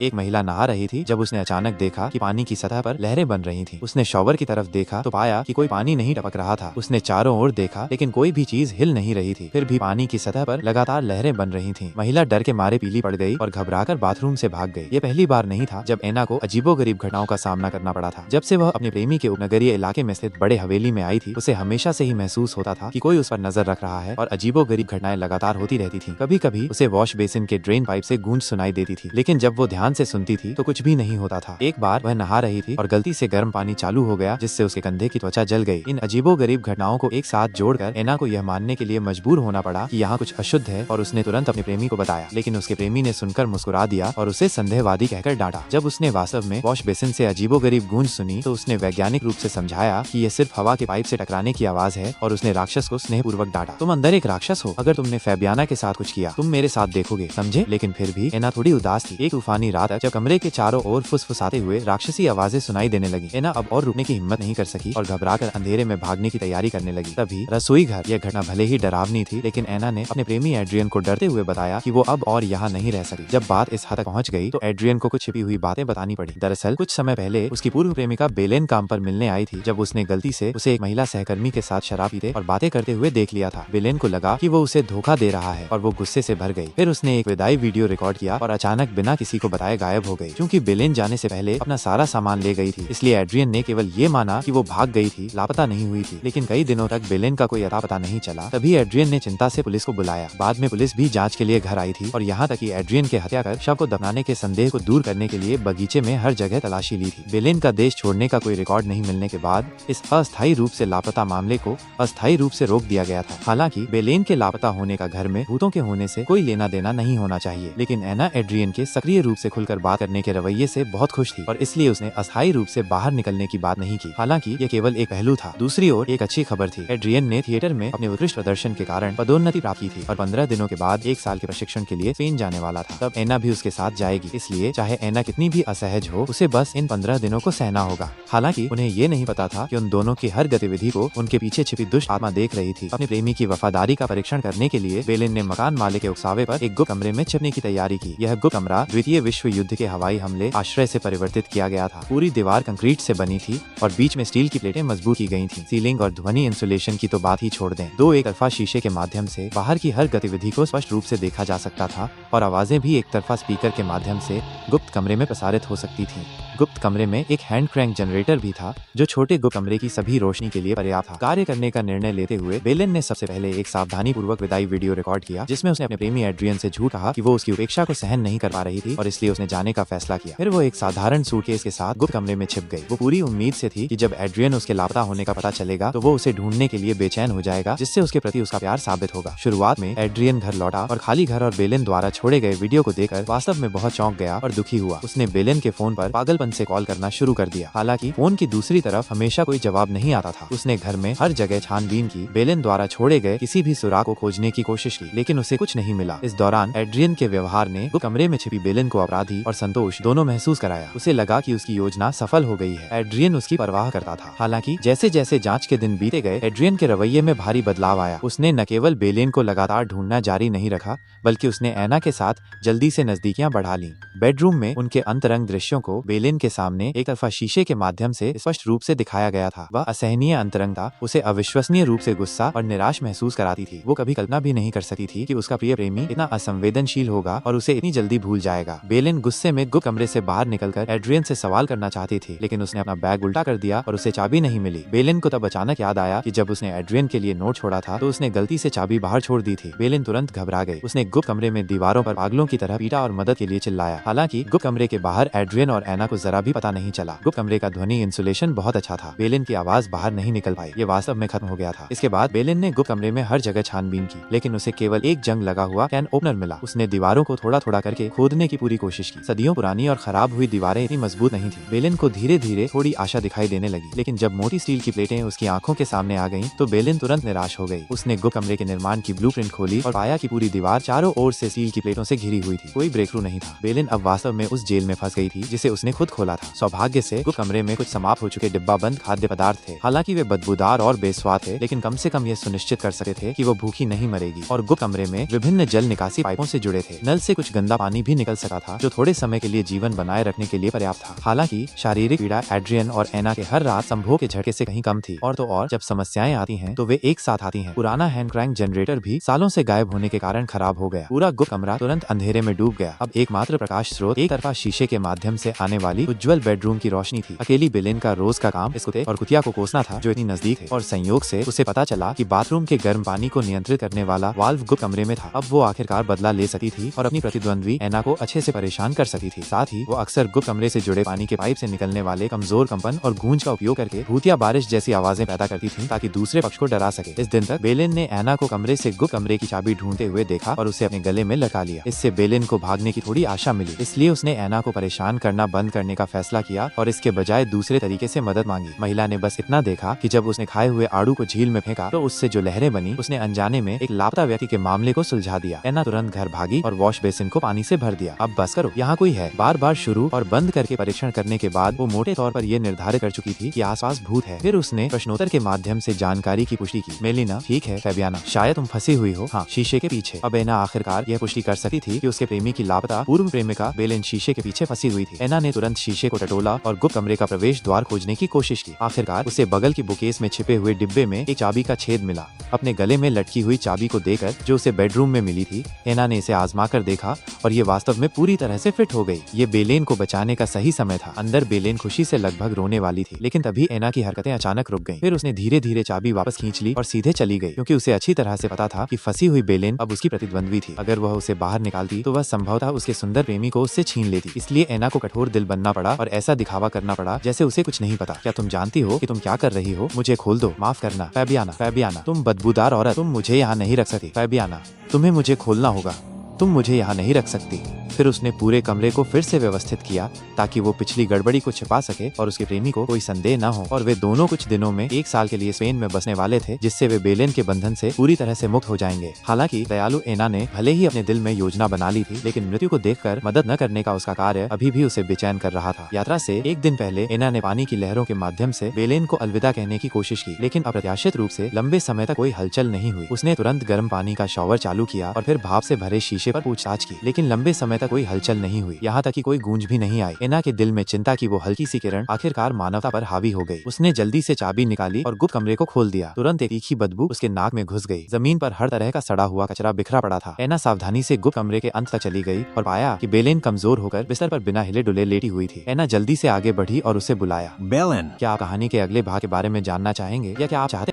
एक महिला नहा रही थी जब उसने अचानक देखा कि पानी की सतह पर लहरें बन रही थीं। उसने शॉवर की तरफ देखा तो पाया कि कोई पानी नहीं टपक रहा था। उसने चारों ओर देखा लेकिन कोई भी चीज हिल नहीं रही थी। फिर भी पानी की सतह पर लगातार लहरें बन रही थीं। महिला डर के मारे पीली पड़ गई और घबराकर बाथरूम से भाग गई। ये पहली बार नहीं था जब एना को अजीबोगरीब घटनाओं का सामना करना पड़ा था। जब से वह अपने प्रेमी के उपनगरीय इलाके में स्थित बड़े हवेली में आई थी, उसे हमेशा से ही महसूस होता था कि कोई उस पर नजर रख रहा है और अजीबोगरीब घटनाएं लगातार होती रहती थीं। कभी कभी उसे वॉश बेसिन के ड्रेन पाइप से गूंज सुनाई देती थी, लेकिन जब वो ध्यान से सुनती थी तो कुछ भी नहीं होता था। एक बार वह नहा रही थी और गलती से गर्म पानी चालू हो गया, जिससे उसके कंधे की त्वचा जल गई। इन अजीबोगरीब घटनाओं को एक साथ जोड़कर एना को यह मानने के लिए मजबूर होना पड़ा कि यहाँ कुछ अशुद्ध है और उसने तुरंत अपने प्रेमी को बताया। लेकिन उसके प्रेमी ने सुनकर मुस्कुरा दिया और उसे संदेहवादी कहकर डांटा। जब उसने वास्तव में वॉश बेसिन से अजीबोगरीब गूंज सुनी तो उसने वैज्ञानिक रूप से समझाया कि यह सिर्फ हवा के पाइप से टकराने की आवाज है और उसने राक्षस को स्नेहपूर्वक डांटा। तुम अंदर एक राक्षस हो, अगर तुमने फैबियाना के साथ कुछ किया तुम मेरे साथ देखोगे, समझे? लेकिन फिर भी एना थोड़ी उदास थी। एक तूफानी रात जब कमरे के चारों ओर फुसफुसाते हुए राक्षसी आवाजें सुनाई देने लगी, एना अब और रुकने की हिम्मत नहीं कर सकी और घबराकर अंधेरे में भागने की तैयारी करने लगी। तभी रसोई घर। यह घटना भले ही डरावनी थी, लेकिन एना ने अपने प्रेमी एड्रियन को डरते हुए बताया कि वो अब और यहाँ नहीं रह सकी। जब बात इस हद तक पहुँच गई तो एड्रियन को कुछ छिपी हुई बातें बतानी पड़ी। दरअसल कुछ समय पहले उसकी पूर्व प्रेमिका बेलेन काम पर मिलने आई थी, जब उसने गलती से उसे एक महिला सहकर्मी के साथ शराब पीते और बातें करते हुए देख लिया था। बेलेन को लगा कि वो उसे धोखा दे रहा है और वो गुस्से से भर गई। फिर उसने एक विदाई वीडियो रिकॉर्ड किया और अचानक बिना किसी को बताए गायब हो गई। क्योंकि बेलेन जाने से पहले अपना सारा सामान ले गई थी, इसलिए एड्रियन ने केवल ये माना कि वो भाग गई थी, लापता नहीं हुई थी। लेकिन कई दिनों तक बेलेन का कोई अता पता नहीं चला। तभी एड्रियन ने चिंता से पुलिस को बुलाया। बाद में पुलिस भी जांच के लिए घर आई थी और यहाँ तक कि एड्रियन के हत्या कर शव को दफनाने के संदेह को दूर करने के लिए बगीचे में हर जगह तलाशी ली थी। बेलेन का देश छोड़ने का कोई रिकॉर्ड नहीं मिलने के बाद इस अस्थायी रूप से लापता मामले को अस्थायी रूप से रोक दिया गया था। हालांकि बेलेन के लापता होने का घर में भूतों के होने से कोई लेना देना नहीं होना चाहिए, लेकिन एना एड्रियन के सक्रिय रूप से खुलकर बात करने के रवैये से बहुत खुश थी और इसलिए उसने अस्थायी रूप से बाहर निकलने की बात नहीं की। हालांकि ये केवल एक पहलू था। दूसरी ओर एक अच्छी खबर थी। एड्रियन ने थिएटर में अपने उत्कृष्ट प्रदर्शन के कारण पदोन्नति प्राप्त की थी और 15 दिनों के बाद 1 साल के प्रशिक्षण के लिए स्पेन जाने वाला था। तब एना भी उसके साथ जाएगी, इसलिए चाहे एना कितनी भी असहज हो, उसे बस इन 15 दिनों को सहना होगा। हालांकि उन्हें ये नहीं पता था कि उन दोनों की हर गतिविधि को उनके पीछे छिपी दुष्ट आत्मा देख रही थी। अपने प्रेमी की वफादारी का परीक्षण करने के लिए बेलेन ने मकान मालिक के उकसावे पर एक गुप्त कमरे में छिपने की तैयारी की। यह गुप्त कमरा द्वितीय विश्व युद्ध के हवाई हमले आश्रय से परिवर्तित किया गया था। पूरी दीवार कंक्रीट से बनी थी और बीच में स्टील की प्लेटें मजबूत की गई थीं। सीलिंग और ध्वनि इंसुलेशन की तो बात ही छोड़ दें। 2 एक तरफा शीशे के माध्यम से बाहर की हर गतिविधि को स्पष्ट रूप से देखा जा सकता था और आवाजें भी एक तरफा स्पीकर के माध्यम से गुप्त कमरे में प्रसारित हो सकती थीं। गुप्त कमरे में एक हैंड क्रैंक जनरेटर भी था जो छोटे गुप्त कमरे की सभी रोशनी के लिए पर्याप्त था। कार्य करने का निर्णय लेते हुए बेलेन ने सबसे पहले एक सावधानी पूर्वक विदाई वीडियो रिकॉर्ड किया, जिसमें उसने अपने प्रेमी एड्रियन से झूठ कहा कि वो उसकी उपेक्षा को सहन नहीं कर पा रही थी और इसलिए उसने जाने का फैसला किया। फिर वो एक साधारण सूटकेस के साथ गुप्त कमरे में छिप गई। वो पूरी उम्मीद से थी कि जब एड्रियन उसके लापता होने का पता चलेगा तो वो उसे ढूंढने के लिए बेचैन हो जाएगा, जिससे उसके प्रति उसका प्यार साबित होगा। शुरुआत में एड्रियन घर लौटा और खाली घर और बेलेन द्वारा छोड़े गए वीडियो को देखकर वास्तव में बहुत चौंक गया और दुखी हुआ। उसने बेलेन के फोन पर पागलपन से कॉल करना शुरू कर दिया। हालांकि फोन की दूसरी तरफ हमेशा कोई जवाब नहीं आता था। उसने घर में हर जगह छानबीन की, बेलेन द्वारा छोड़े गए किसी भी सुराग को खोजने की कोशिश की, लेकिन उसे कुछ नहीं मिला। इस दौरान एड्रियन के व्यवहार ने गुप्त कमरे में छिपी बेलेन को अपराधी और संतोष दोनों महसूस कराया। उसे लगा कि उसकी योजना सफल हो गई है। एड्रियन उसकी परवाह करता था। हालांकि जैसे जैसे जांच के दिन बीते गए, एड्रियन के रवैये में भारी बदलाव आया। उसने न केवल बेलेन को लगातार ढूंढना जारी नहीं रखा, बल्कि उसने एना के साथ जल्दी से नजदीकियां बढ़ा ली। बेडरूम में उनके अंतरंग दृश्यों को बेलेन के सामने एक तरफा शीशे के माध्यम से स्पष्ट रूप से दिखाया गया था। वह असहनीय अंतरंगता उसे अविश्वसनीय रूप से गुस्सा और निराश महसूस कराती थी। वो कभी कल्पना भी नहीं कर सकती थी कि उसका प्रिय प्रेमी इतना असंवेदनशील होगा और उसे इतनी जल्दी भूल जाएगा। बेलेन गुस्से में गुप्त कमरे से बाहर निकलकर एड्रियन से सवाल करना चाहती थी, लेकिन उसने अपना बैग उल्टा कर दिया और उसे चाबी नहीं मिली। बेलेन को तब अचानक याद आया कि जब उसने एड्रियन के लिए नोट छोड़ा था तो उसने गलती से चाबी बाहर छोड़ दी थी। बेलेन तुरंत घबरा गई। उसने गुप्त कमरे में दीवारों पर पागलों की तरह पीटा और मदद के लिए चिल्लाया। हालांकि गुप्त कमरे के बाहर एड्रियन और एना को जरा भी पता नहीं चला। गुप्त कमरे का ध्वनि इंसुलेशन बहुत अच्छा था। बेलेन की आवाज बाहर नहीं निकल पाई। ये वास्तव में खत्म हो गया था। इसके बाद बेलेन ने गुप्त कमरे में हर जगह छानबीन की, लेकिन उसे केवल एक जंग लगा हुआ कैन ओपनर मिला। उसने दीवारों को थोड़ा थोड़ा करके खोदने की पूरी कोशिश की। सदियों पुरानी और खराब हुई दीवारें इतनी मजबूत नहीं थी। बेलेन को धीरे धीरे थोड़ी आशा दिखाई देने लगी, लेकिन जब मोटी स्टील की प्लेटें उसकी आंखों के सामने आ गईं, तो बेलेन तुरंत निराश हो गई। उसने गुप्त कमरे के निर्माण की ब्लूप्रिंट खोली और पाया कि पूरी दीवार चारों ओर से स्टील की प्लेटों से घिरी हुई थी। कोई ब्रेक थ्रू नहीं था। बेलेन अब वास्तव में उस जेल में फंस गई थी जिसे उसने खुद तुरंत खोला था। सौभाग्य से गुप्त कमरे में कुछ समाप्त हो चुके डिब्बा बंद खाद्य पदार्थ थे। हालांकि वे बदबूदार और बेस्वाद थे, लेकिन कम से कम ये सुनिश्चित कर सकते थे कि वो भूखी नहीं मरेगी। और गुप्त कमरे में विभिन्न जल निकासी पाइपों से जुड़े थे। नल से कुछ गंदा पानी भी निकल सका था, जो थोड़े समय के लिए जीवन बनाए रखने के लिए पर्याप्त था। हालांकि शारीरिक पीड़ा एड्रियन और एना के हर रात संभोग के झटके से कहीं कम थी। और तो और जब समस्याएं आती हैं तो वे एक साथ आती हैं। पुराना हैंड क्रैंक जनरेटर भी सालों से गायब होने के कारण खराब हो गया। पूरा गुप्त कमरा तुरंत अंधेरे में डूब गया। अब एकमात्र प्रकाश स्रोत एक तरफा शीशे के माध्यम से आने वाली उज्जवल बेडरूम की रोशनी थी। अकेली बेलिन का रोज का काम इस कुत्ते और कुतिया को कोसना था, जो इतनी नजदीक है। और संयोग से उसे पता चला कि बाथरूम के गर्म पानी को नियंत्रित करने वाला वाल्व गुप्त कमरे में था। अब वो आखिरकार बदला ले सकती थी और अपनी प्रतिद्वंद्वी एना को अच्छे से परेशान कर सकती थी। साथ ही वो अक्सर गुप्त कमरे से जुड़े पानी के पाइप से निकलने वाले कमजोर कंपन और गूंज का उपयोग करके भूतिया बारिश जैसी आवाजें पैदा करती थी, ताकि दूसरे पक्ष को डरा सके। इस दिन तक बेलिन ने एना को कमरे से गुप्त कमरे की चाबी ढूंढते हुए देखा और उसे अपने गले में लटका लिया। इससे बेलिन को भागने की थोड़ी आशा मिली, इसलिए उसने एना को परेशान करना बंद करने का फैसला किया और इसके बजाय दूसरे तरीके से मदद मांगी। महिला ने बस इतना देखा कि जब उसने खाए हुए आड़ू को झील में फेंका तो उससे जो लहरें बनी, उसने अनजाने में एक लापता व्यक्ति के मामले को सुलझा दिया। एना तुरंत घर भागी और वॉश बेसिन को पानी से भर दिया। अब बस करो, यहाँ कोई है। बार बार शुरू और बंद करके परीक्षण करने के बाद वो मोटे तौर पर ये निर्धारित कर चुकी थी कि आसपास भूत है। फिर उसने प्रश्नोत्तर के माध्यम से जानकारी की पुष्टि की। मेलिना, ठीक है फैबियाना, शायद तुम फंसी हुई हो, हाँ, शीशे के पीछे। अब एना आखिरकार यह पुष्टि कर सकती थी कि उसके प्रेमी की लापता पूर्व प्रेमिका बेलिन शीशे के पीछे फंसी हुई थी। एना ने तुरंत शीशे को टटोला और गुप्त कमरे का प्रवेश द्वार खोजने की कोशिश की। आखिरकार उसे बगल की बुकेस में छिपे हुए डिब्बे में एक चाबी का छेद मिला। अपने गले में लटकी हुई चाबी को देकर, जो उसे बेडरूम में मिली थी, एना ने इसे आजमा कर देखा और ये वास्तव में पूरी तरह से फिट हो गई। ये बेलेन को बचाने का सही समय था। अंदर बेलेन खुशी से लगभग रोने वाली थी, लेकिन तभी एना की हरकतें अचानक रुक गईं। फिर उसने धीरे धीरे चाबी वापस खींच ली और सीधे चली गई, क्योंकि उसे अच्छी तरह से पता था कि फंसी हुई बेलेन अब उसकी प्रतिद्वंद्वी थी। अगर वह उसे बाहर निकालती तो वह संभवतः उसके सुंदर प्रेमी को उससे छीन लेती। इसलिए एना को कठोर दिल बनना पड़ा और ऐसा दिखावा करना पड़ा जैसे उसे कुछ नहीं पता। क्या तुम जानती हो कि तुम क्या कर रही हो? मुझे खोल दो, माफ करना फैबियाना। फैबियाना, तुम बदबूदार औरत, तुम मुझे यहाँ नहीं रख सकती। फैबियाना, तुम्हें मुझे खोलना होगा, तुम मुझे यहाँ नहीं रख सकती। फिर उसने पूरे कमरे को फिर से व्यवस्थित किया ताकि वो पिछली गड़बड़ी को छिपा सके और उसके प्रेमी को कोई संदेह न हो। और वे दोनों कुछ दिनों में 1 साल के लिए स्पेन में बसने वाले थे, जिससे वे बेलेन के बंधन से पूरी तरह से मुक्त हो जाएंगे। हालांकि दयालु एना ने भले ही अपने दिल में योजना बना ली थी, लेकिन मृत्यु को देखकर मदद न करने का उसका कार्य अभी भी उसे बेचैन कर रहा था। यात्रा से 1 दिन पहले एना ने पानी की लहरों के माध्यम से बेलेन को अलविदा कहने की कोशिश की, लेकिन अप्रत्याशित रूप से लंबे समय तक कोई हलचल नहीं हुई। उसने तुरंत गर्म पानी का शॉवर चालू किया और फिर भाप से भरे शीशे पर पूछताछ की, लेकिन लंबे समय तक कोई हलचल नहीं हुई। यहाँ तक कि कोई गूंज भी नहीं आई। एना के दिल में चिंता की वो हल्की सी किरण आखिरकार मानवता पर हावी हो गई। उसने जल्दी से चाबी निकाली और गुप्त कमरे को खोल दिया। तुरंत एक तीखी बदबू उसके नाक में घुस गई। जमीन पर हर तरह का सड़ा हुआ कचरा बिखरा पड़ा था। एना सावधानी से गुप्त कमरे के अंत तक चली गई और पाया कि बेलेन कमजोर होकर बिस्तर पर बिना हिले डुले लेटी हुई थी। एना जल्दी से आगे बढ़ी और उसे बुलाया। बेलेन, क्या आप कहानी के अगले भाग के बारे में जानना चाहेंगे या क्या आप चाहते